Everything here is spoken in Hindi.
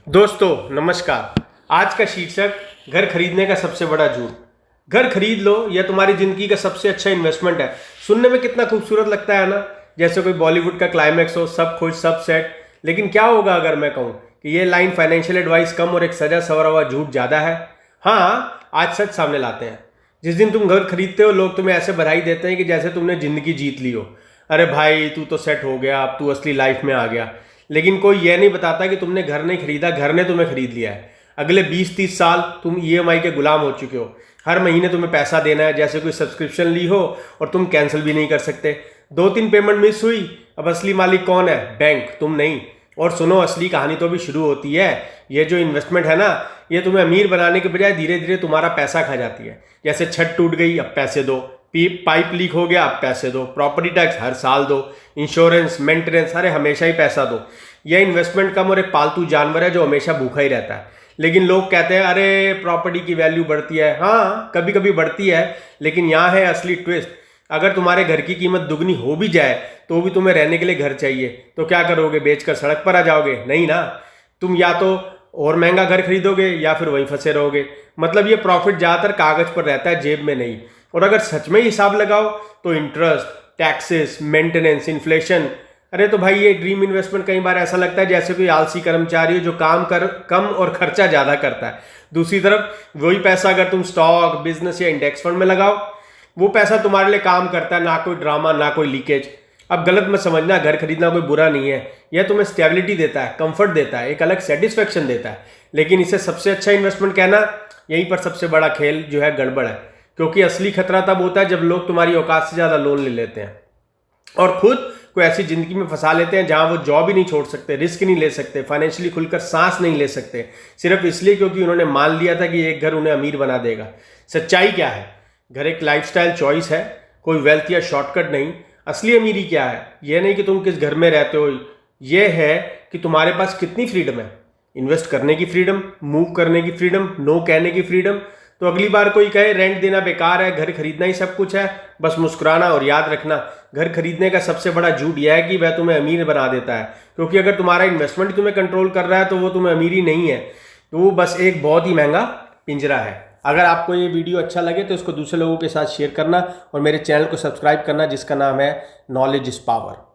दोस्तों नमस्कार। आज का शीर्षक घर खरीदने का सबसे बड़ा झूठ। घर खरीद लो, यह तुम्हारी जिंदगी का सबसे अच्छा इन्वेस्टमेंट है। सुनने में कितना खूबसूरत लगता है ना, जैसे कोई बॉलीवुड का क्लाइमैक्स हो, सब खुश सब सेट। लेकिन क्या होगा अगर मैं कहूँ कि ये लाइन फाइनेंशियल एडवाइस कम और एक सजा सवरा हुआ झूठ ज़्यादा है। हाँ, आज सच सामने लाते हैं। जिस दिन तुम घर खरीदते हो, लोग तुम्हें ऐसे बधाई देते हैं कि जैसे तुमने जिंदगी जीत ली हो। अरे भाई, तू तो सेट हो गया, अब तू असली लाइफ में आ गया। लेकिन कोई यह नहीं बताता कि तुमने घर नहीं खरीदा, घर ने तुम्हें खरीद लिया है। अगले 20-30 साल तुम ईएमआई के गुलाम हो चुके हो। हर महीने तुम्हें पैसा देना है, जैसे कोई सब्सक्रिप्शन ली हो और तुम कैंसिल भी नहीं कर सकते। 2-3 पेमेंट मिस हुई, अब असली मालिक कौन है? बैंक, तुम नहीं। और सुनो, असली कहानी तो भी शुरू होती है। ये जो इन्वेस्टमेंट है ना, ये तुम्हें अमीर बनाने के बजाय धीरे धीरे तुम्हारा पैसा खा जाती है। जैसे छत टूट गई, अब पैसे दो। पाइप लीक हो गया, अब पैसे दो। प्रॉपर्टी टैक्स हर साल दो। इंश्योरेंस, मेंटेनेंस, अरे हमेशा ही पैसा दो। यह इन्वेस्टमेंट कम और एक पालतू जानवर है जो हमेशा भूखा ही रहता है। लेकिन लोग कहते हैं अरे प्रॉपर्टी की वैल्यू बढ़ती है। हाँ, कभी कभी बढ़ती है, लेकिन यहाँ है असली ट्विस्ट। अगर तुम्हारे घर की कीमत दुगनी हो भी जाए तो भी तुम्हें रहने के लिए घर चाहिए, तो क्या करोगे? बेचकर सड़क पर आ जाओगे? नहीं ना। तुम या तो और महंगा घर खरीदोगे या फिर वहीं फंसे रहोगे। मतलब ये प्रॉफिट ज़्यादातर कागज पर रहता है, जेब में नहीं। और अगर सच में हिसाब लगाओ तो इंटरेस्ट, टैक्सेस, मेंटेनेंस, इन्फ्लेशन, अरे तो भाई ये ड्रीम इन्वेस्टमेंट कई बार ऐसा लगता है जैसे कोई आलसी कर्मचारी हो जो काम कर कम और खर्चा ज़्यादा करता है। दूसरी तरफ वही पैसा अगर तुम स्टॉक, बिजनेस या इंडेक्स फंड में लगाओ, वो पैसा तुम्हारे लिए काम करता है। ना कोई ड्रामा, ना कोई लीकेज। अब गलत मत समझना, घर खरीदना कोई बुरा नहीं है। यह तुम्हें स्टेबिलिटी देता है, कंफर्ट देता है, एक अलग सेटिस्फेक्शन देता है। लेकिन इसे सबसे अच्छा इन्वेस्टमेंट कहना, यहीं पर सबसे बड़ा खेल जो है गड़बड़ है। क्योंकि असली खतरा तब होता है जब लोग तुम्हारी औकात से ज़्यादा लोन ले लेते हैं और खुद को ऐसी जिंदगी में फंसा लेते हैं जहां वो जॉब ही नहीं छोड़ सकते, रिस्क नहीं ले सकते, फाइनेंशियली खुलकर सांस नहीं ले सकते, सिर्फ इसलिए क्योंकि उन्होंने मान लिया था कि एक घर उन्हें अमीर बना देगा। सच्चाई क्या है? घर एक लाइफस्टाइल चॉइस है, कोई वेल्थ या शॉर्टकट नहीं। असली अमीरी क्या है? यह नहीं कि तुम किस घर में रहते हो, यह है कि तुम्हारे पास कितनी फ्रीडम है। इन्वेस्ट करने की फ्रीडम, मूव करने की फ्रीडम, नो कहने की फ्रीडम। तो अगली बार कोई कहे रेंट देना बेकार है, घर खरीदना ही सब कुछ है, बस मुस्कुराना और याद रखना, घर खरीदने का सबसे बड़ा झूठ यह है कि वह तुम्हें अमीर बना देता है। क्योंकि अगर तुम्हारा इन्वेस्टमेंट तुम्हें कंट्रोल कर रहा है तो वो तुम्हें अमीरी नहीं है, तो वो बस एक बहुत ही महंगा पिंजरा है। अगर आपको ये वीडियो अच्छा लगे तो इसको दूसरे लोगों के साथ शेयर करना और मेरे चैनल को सब्सक्राइब करना, जिसका नाम है नॉलेज इज पावर।